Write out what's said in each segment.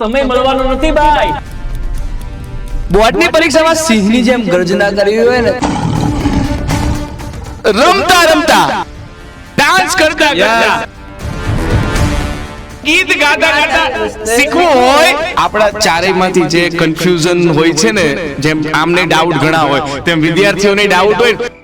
સમય મળવાનો નથી ભાઈ. બોર્ડની પરીક્ષામાં સિંહની જેમ ગર્જના કરવી હોય ને, રમતા રમતા ડાન્સ કરતા કરતા ગીત ગાતા ગાતા શીખવું હોય. આપણા ચારેયમાંથી જે કન્ફ્યુઝન હોય છે ને, જેમ આમને ડાઉટ ઘણા હોય તેમ વિદ્યાર્થીઓને ડાઉટ હોય,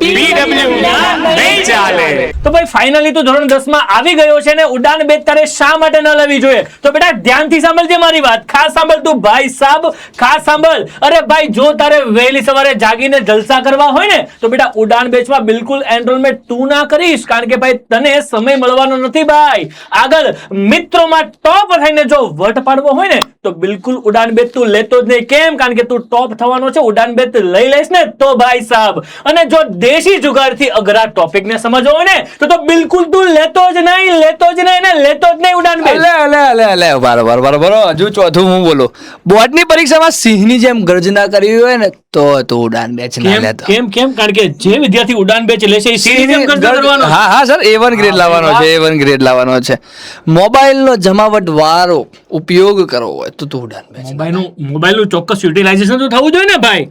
PW નહીં ચાલે. તો ભાઈ ફાઇનલી તું ધોરણ 10 માં આવી ગયો છે ને ઉડાન બેચ તારે શા માટે ન લેવી જોઈએ? તો બેટા ધ્યાનથી સાંભળજે મારી વાત, ખાસ સાંભળ તું ભાઈ સાહેબ, ખાસ સાંભળ. અરે ભાઈ જો તારે વહેલી સવારે જાગીને જલસા કરવા હોય ને તો બેટા ઉડાન બેચમાં બિલકુલ એનરોલમેન્ટ તું ના કરીશ, કારણ કે ભાઈ તને સમય મળવાનો નથી ભાઈ. આગળ મિત્રોમાં ટોપ થઈને જો વટ પાડવો હોય ને તો બિલકુલ ઉડાન બેચ તું લેતો જ નહીં. કેમ? કારણ કે તું ટોપ થવાનો છે. ઉડાન બેચ લઈ લઈશ ને તો ભાઈ સાહેબ, અને જો દેશી જુગાડથી અઘરા ટોપિક ને સમજવો હોય ને તો બિલકુલ તું લેતો જ નહીં ઉડાન બેચ. બરોબર. હજુ ચોથું હું બોલું. બોર્ડની પરીક્ષામાં સિંહની જેમ ગર્જના કરવી હોય ને તો ઉડાન બેચ ના લેતો. કેમ? કારણ કે જે વિદ્યાર્થી ઉડાન બેચ લેશે એ સિંહની જેમ ગર્જના કરવાનો. હા સર, A1 ગ્રેડ લાવવાનો છે. મોબાઈલનો જમાવટ વાળો ઉપયોગ કરવો હોય તો ઉડાન બેચ. મોબાઈલનું ચોક્કસ યુટિલાઇઝેશન તો થવું જોઈએ ને ભાઈ.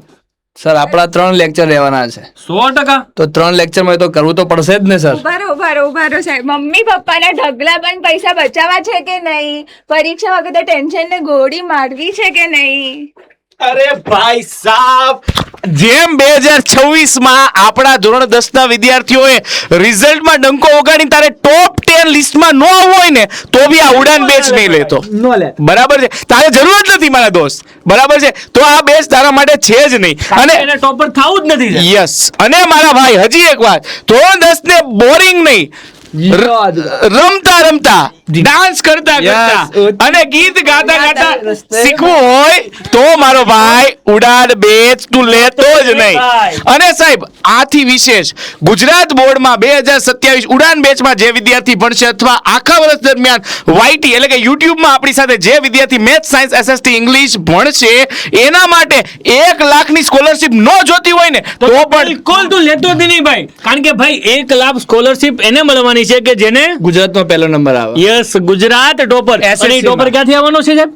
સર આપણા 3 લેક્ચર રહેવાના છે. 100%. તો 3 લેક્ચરમાં તો કરવું તો પડશે જ ને સર. ઉભારો સાહેબ. મમ્મી પપ્પાના ઢગલા પણ પૈસા બચાવવા છે કે નહીં? પરીક્ષા વખતે ટેન્શન ને ગોળી મારવી છે કે નહીં? અરે ભાઈ સાહેબ, જેમ 2026 માં આપણા ધોરણ 10 ના વિદ્યાર્થીઓએ રિઝલ્ટમાં ડંકો વગાડીને તારે ટોપ 10 લિસ્ટમાં ન આવવું હોય ને તો બી આ ઉડાન બેચ નહીં લેતો. બરાબર છે? તારે જરૂર જ નથી મારા દોસ્ત. બરાબર છે? તો આ બેચ તારા માટે છે જ નહીં. અને એને ટોપર થવું જ નથી. યસ. અને મારા ભાઈ હજી એક વાત, ધોરણ 10 ને બોરિંગ નહીં, રમતા રમતા ડાન્સ કરતા કરતા અને ગીત ગાતા ગાતા શીખવું હોય તો મારો ભાઈ ઉડાન બેચ તું લેતો જ નહીં. અને સાહેબ આથી વિશેષ ગુજરાત બોર્ડમાં 2027 ઉડાન બેચમાં જે વિદ્યાર્થી ભણશે અથવા આખા વર્ષ દરમિયાન YT એટલે કે યુટ્યુબમાં આપણી સાથે જે વિદ્યાર્થી મેથ સાયન્સ SST ઇંગ્લિશ ભણશે એના માટે 1 લાખની સ્કોલરશિપ ન જોતી હોય ને તો પણ બિલકુલ તું લેતો જ નહીં ભાઈ, કારણ કે ભાઈ 1 લાખ સ્કોલરશિપ એને મળવાની છે કે જેને ગુજરાતમાં પહેલો નંબર આવે. Yes, Gujarat topper. અને ટોપર ક્યાંથી આવવાનો છે સાહેબ?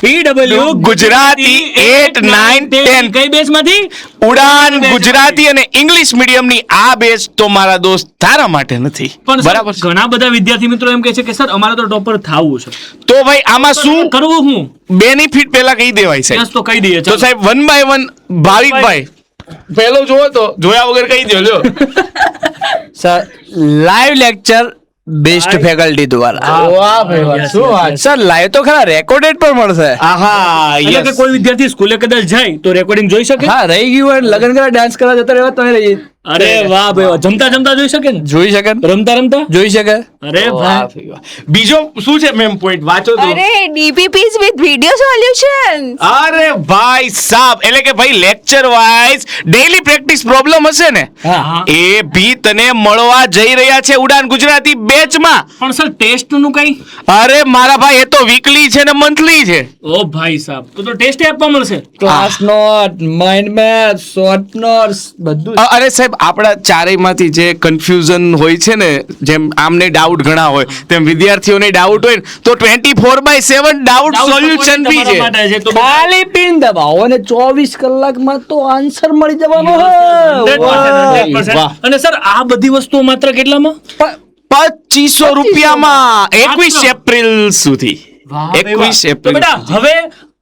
PW ગુજરાતી 8, 9, 10 કઈ બેચમાંથી? ઉડાન ગુજરાતી અને ઇંગ્લિશ મીડિયમની આ બેચ તો મારા દોસ્ત તારા માટે નથી. પણ બરાબર છે? ઘણા બધા વિદ્યાર્થી મિત્રો એમ કહે છે કે સર અમારે તો ટોપર થવું છે, તો ભાઈ આમાં શું કરવું? હું બેનિફિટ પહેલા કહી દેવાય યસ સાહેબ. તો કહી દઈએ. તો સાહેબ 1 by 1 ભાવિકભાઈ પહેલો જોવો તો જોયા વગર કહી દો. લ્યો sir live lecture best faculty દ્વારા. વાહ ભાઈ વાહ, શું વાત. સર લાઈવ તો ખરા, રેકોર્ડેડ પણ મળશે. આહા, એટલે કે yes. કોઈ વિદ્યાર્થી સ્કૂલે કદાચ જાય તો રેકોર્ડિંગ જોઈ શકે. હા, રહી ગયું હોય લગન કરવા ડાન્સ કરવા જતા રહેવા તમે અરે વાહ ભાઈ વાહ. જમતા જોઈ શકે ને? જોઈ શકે, રમતા જોઈ શકે. અરે ભાઈ બીજો શું છે મેમ પોઈન્ટ વાંચો તો. અરે DPPs with video solutions. અરે ભાઈ સાહેબ, એટલે કે ભાઈ lecture wise daily practice problem હશે ને હા. એ ભી તને મળવા જઈ રહ્યા છે ઉડાન ગુજરાતી બેચમાં. પણ સર ટેસ્ટ નું કઈ? અરે મારા ભાઈ એ તો વીકલી છે ને મંથલી છે. ઓ ભાઈ સાહેબ, તો ટેસ્ટ આપવા મળશે. Class note, mind map, short notes બધું. અરે સાહેબ આપણા ચારેયમાંથી જે કન્ફ્યુઝન હોય છે ને, જેમ આમને ડાઉટ ઘણા હોય તેમ વિદ્યાર્થીઓને ડાઉટ હોય ને તો 24/7 ડાઉટ સોલ્યુશન બી છે. ખાલી પિન દબાવો અને 24 કલાકમાં તો આન્સર મળી જવાનો છે. 100%. અને સર આ બધી વસ્તુઓ માત્ર કેટલામાં? 2500 રૂપિયામાં 21 એપ્રિલ સુધી. 21 તો એપ્રિલ બેટા હવે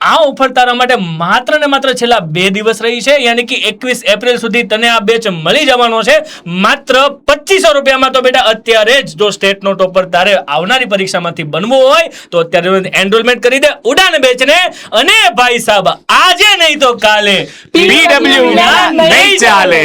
આ ઓફર તારા માટે માત્ર ને માત્ર છેલ્લા 2 દિવસ રહી છે, યાની કે 21 એપ્રિલ સુધી તને આ બેચ મળી જવાનો છે માત્ર 2500 રૂપિયામાં. તો બેટા અત્યારે જ જો સ્ટેટ નો ટોપર તારે આવનારી પરીક્ષામાંથી બનવું હોય તો અત્યારે એનરોલમેન્ટ કરી દે ઉડાન બેચ ને. અને ભાઈ સાહેબ આજે નહીં તો કાલે PW નહીં ચાલે.